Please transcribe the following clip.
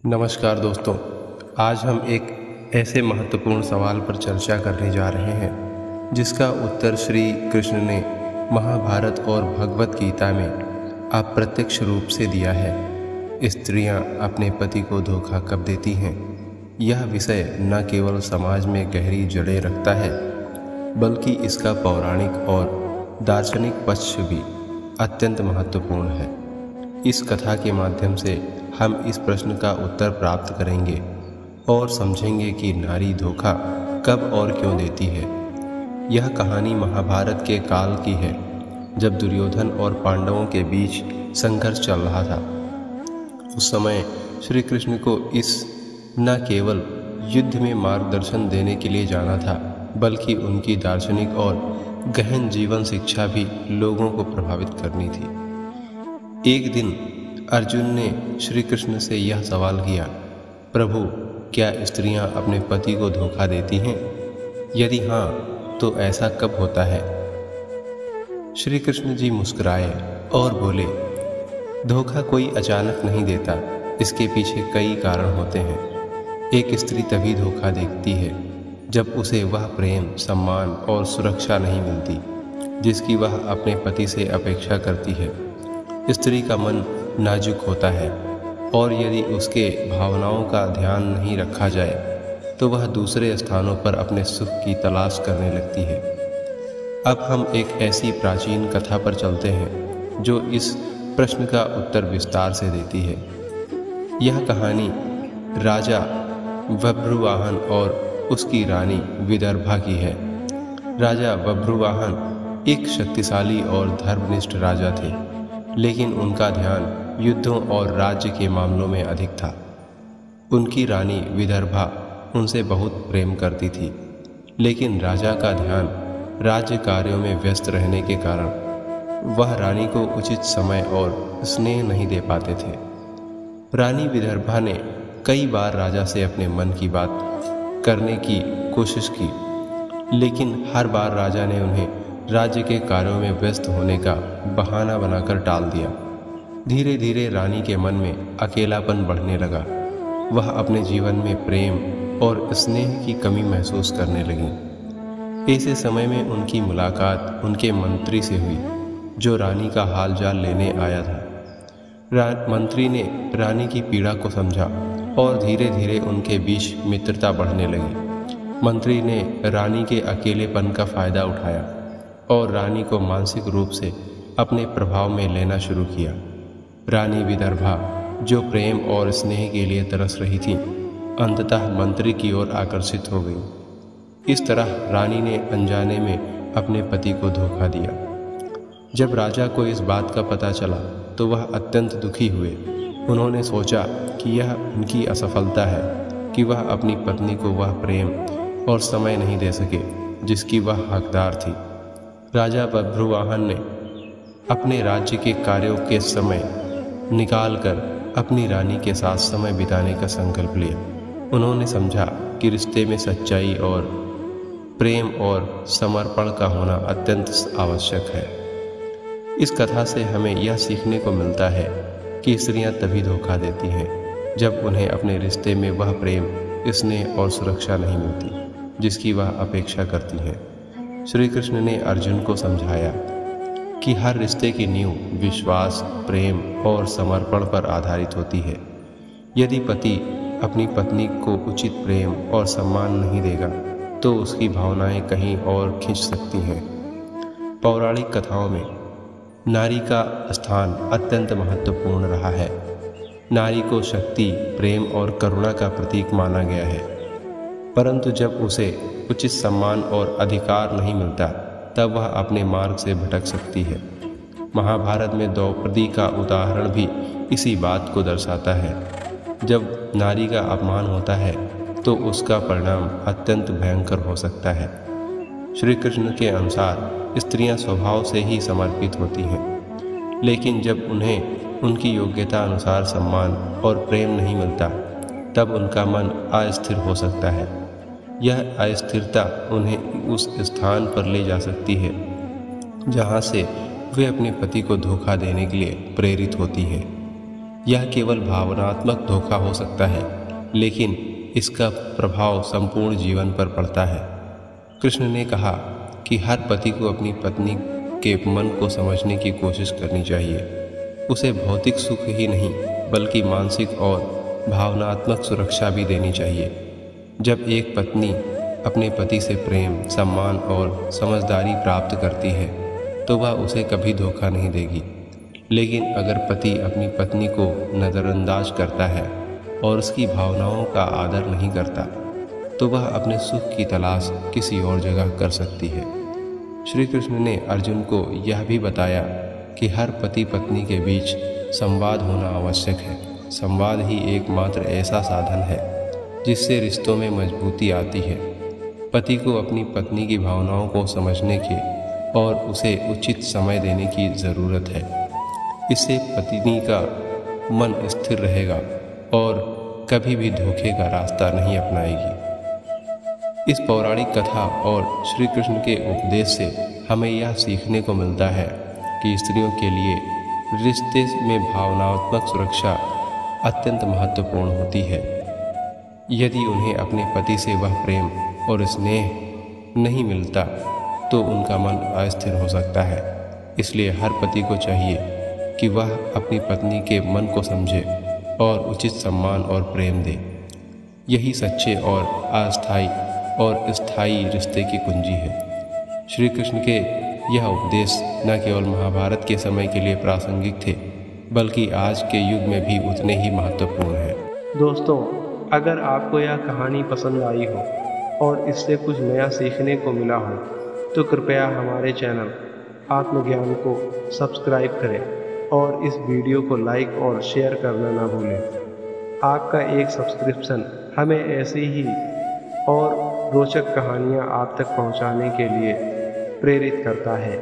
नमस्कार दोस्तों, आज हम एक ऐसे महत्वपूर्ण सवाल पर चर्चा करने जा रहे हैं जिसका उत्तर श्री कृष्ण ने महाभारत और भगवत गीता में अप्रत्यक्ष रूप से दिया है। स्त्रियां अपने पति को धोखा कब देती हैं? यह विषय न केवल समाज में गहरी जड़ें रखता है बल्कि इसका पौराणिक और दार्शनिक पक्ष भी अत्यंत महत्वपूर्ण है। इस कथा के माध्यम से हम इस प्रश्न का उत्तर प्राप्त करेंगे और समझेंगे कि नारी धोखा कब और क्यों देती है। यह कहानी महाभारत के काल की है, जब दुर्योधन और पांडवों के बीच संघर्ष चल रहा था। उस समय श्री कृष्ण को इस न केवल युद्ध में मार्गदर्शन देने के लिए जाना था, बल्कि उनकी दार्शनिक और गहन जीवन शिक्षा भी लोगों को प्रभावित करनी थी। एक दिन अर्जुन ने श्री कृष्ण से यह सवाल किया, प्रभु, क्या स्त्रियां अपने पति को धोखा देती हैं? यदि हाँ, तो ऐसा कब होता है? श्री कृष्ण जी मुस्कुराए और बोले, धोखा कोई अचानक नहीं देता, इसके पीछे कई कारण होते हैं। एक स्त्री तभी धोखा देती है जब उसे वह प्रेम, सम्मान और सुरक्षा नहीं मिलती जिसकी वह अपने पति से अपेक्षा करती है। स्त्री का मन नाजुक होता है और यदि उसके भावनाओं का ध्यान नहीं रखा जाए तो वह दूसरे स्थानों पर अपने सुख की तलाश करने लगती है। अब हम एक ऐसी प्राचीन कथा पर चलते हैं जो इस प्रश्न का उत्तर विस्तार से देती है। यह कहानी राजा बभ्रुवाहन और उसकी रानी विदर्भा की है। राजा बभ्रुवाहन एक शक्तिशाली और धर्मनिष्ठ राजा थे, लेकिन उनका ध्यान युद्धों और राज्य के मामलों में अधिक था। उनकी रानी विदर्भा उनसे बहुत प्रेम करती थी, लेकिन राजा का ध्यान राज्य कार्यों में व्यस्त रहने के कारण वह रानी को उचित समय और स्नेह नहीं दे पाते थे। रानी विदर्भा ने कई बार राजा से अपने मन की बात करने की कोशिश की, लेकिन हर बार राजा ने उन्हें राज्य के कार्यों में व्यस्त होने का बहाना बनाकर टाल दिया। धीरे धीरे रानी के मन में अकेलापन बढ़ने लगा। वह अपने जीवन में प्रेम और स्नेह की कमी महसूस करने लगी। ऐसे समय में उनकी मुलाकात उनके मंत्री से हुई, जो रानी का हालचाल लेने आया था। मंत्री ने रानी की पीड़ा को समझा और धीरे धीरे उनके बीच मित्रता बढ़ने लगी। मंत्री ने रानी के अकेलेपन का फायदा उठाया और रानी को मानसिक रूप से अपने प्रभाव में लेना शुरू किया। रानी विदर्भा, जो प्रेम और स्नेह के लिए तरस रही थी, अंततः मंत्री की ओर आकर्षित हो गई। इस तरह रानी ने अनजाने में अपने पति को धोखा दिया। जब राजा को इस बात का पता चला तो वह अत्यंत दुखी हुए। उन्होंने सोचा कि यह उनकी असफलता है कि वह अपनी पत्नी को वह प्रेम और समय नहीं दे सके जिसकी वह हकदार थी। राजा बभ्रुवाहन ने अपने राज्य के कार्यों के समय निकालकर अपनी रानी के साथ समय बिताने का संकल्प लिया। उन्होंने समझा कि रिश्ते में सच्चाई और प्रेम और समर्पण का होना अत्यंत आवश्यक है। इस कथा से हमें यह सीखने को मिलता है कि स्त्रियां तभी धोखा देती हैं जब उन्हें अपने रिश्ते में वह प्रेम, स्नेह और सुरक्षा नहीं मिलती जिसकी वह अपेक्षा करती हैं। श्री कृष्ण ने अर्जुन को समझाया कि हर रिश्ते की नींव विश्वास, प्रेम और समर्पण पर आधारित होती है। यदि पति अपनी पत्नी को उचित प्रेम और सम्मान नहीं देगा तो उसकी भावनाएं कहीं और खींच सकती हैं। पौराणिक कथाओं में नारी का स्थान अत्यंत महत्वपूर्ण रहा है। नारी को शक्ति, प्रेम और करुणा का प्रतीक माना गया है, परंतु जब उसे उचित सम्मान और अधिकार नहीं मिलता तब वह अपने मार्ग से भटक सकती है। महाभारत में द्रौपदी का उदाहरण भी इसी बात को दर्शाता है। जब नारी का अपमान होता है तो उसका परिणाम अत्यंत भयंकर हो सकता है। श्री कृष्ण के अनुसार स्त्रियां स्वभाव से ही समर्पित होती हैं, लेकिन जब उन्हें उनकी योग्यता अनुसार सम्मान और प्रेम नहीं मिलता तब उनका मन अस्थिर हो सकता है। यह अस्थिरता उन्हें उस स्थान पर ले जा सकती है जहां से वे अपने पति को धोखा देने के लिए प्रेरित होती हैं। यह केवल भावनात्मक धोखा हो सकता है, लेकिन इसका प्रभाव संपूर्ण जीवन पर पड़ता है। कृष्ण ने कहा कि हर पति को अपनी पत्नी के मन को समझने की कोशिश करनी चाहिए। उसे भौतिक सुख ही नहीं बल्कि मानसिक और भावनात्मक सुरक्षा भी देनी चाहिए। जब एक पत्नी अपने पति से प्रेम, सम्मान और समझदारी प्राप्त करती है तो वह उसे कभी धोखा नहीं देगी। लेकिन अगर पति अपनी पत्नी को नज़रअंदाज करता है और उसकी भावनाओं का आदर नहीं करता तो वह अपने सुख की तलाश किसी और जगह कर सकती है। श्री कृष्ण ने अर्जुन को यह भी बताया कि हर पति पत्नी के बीच संवाद होना आवश्यक है। संवाद ही एकमात्र ऐसा साधन है जिससे रिश्तों में मजबूती आती है। पति को अपनी पत्नी की भावनाओं को समझने के और उसे उचित समय देने की ज़रूरत है। इससे पत्नी का मन स्थिर रहेगा और कभी भी धोखे का रास्ता नहीं अपनाएगी। इस पौराणिक कथा और श्री कृष्ण के उपदेश से हमें यह सीखने को मिलता है कि स्त्रियों के लिए रिश्ते में भावनात्मक सुरक्षा अत्यंत महत्वपूर्ण होती है। यदि उन्हें अपने पति से वह प्रेम और स्नेह नहीं मिलता तो उनका मन अस्थिर हो सकता है। इसलिए हर पति को चाहिए कि वह अपनी पत्नी के मन को समझे और उचित सम्मान और प्रेम दे। यही सच्चे और अस्थायी और स्थायी रिश्ते की कुंजी है। श्री कृष्ण के यह उपदेश न केवल महाभारत के समय के लिए प्रासंगिक थे बल्कि आज के युग में भी उतने ही महत्वपूर्ण हैं। दोस्तों, अगर आपको यह कहानी पसंद आई हो और इससे कुछ नया सीखने को मिला हो तो कृपया हमारे चैनल आत्मज्ञान को सब्सक्राइब करें और इस वीडियो को लाइक और शेयर करना ना भूलें। आपका एक सब्सक्रिप्शन हमें ऐसी ही और रोचक कहानियाँ आप तक पहुँचाने के लिए प्रेरित करता है।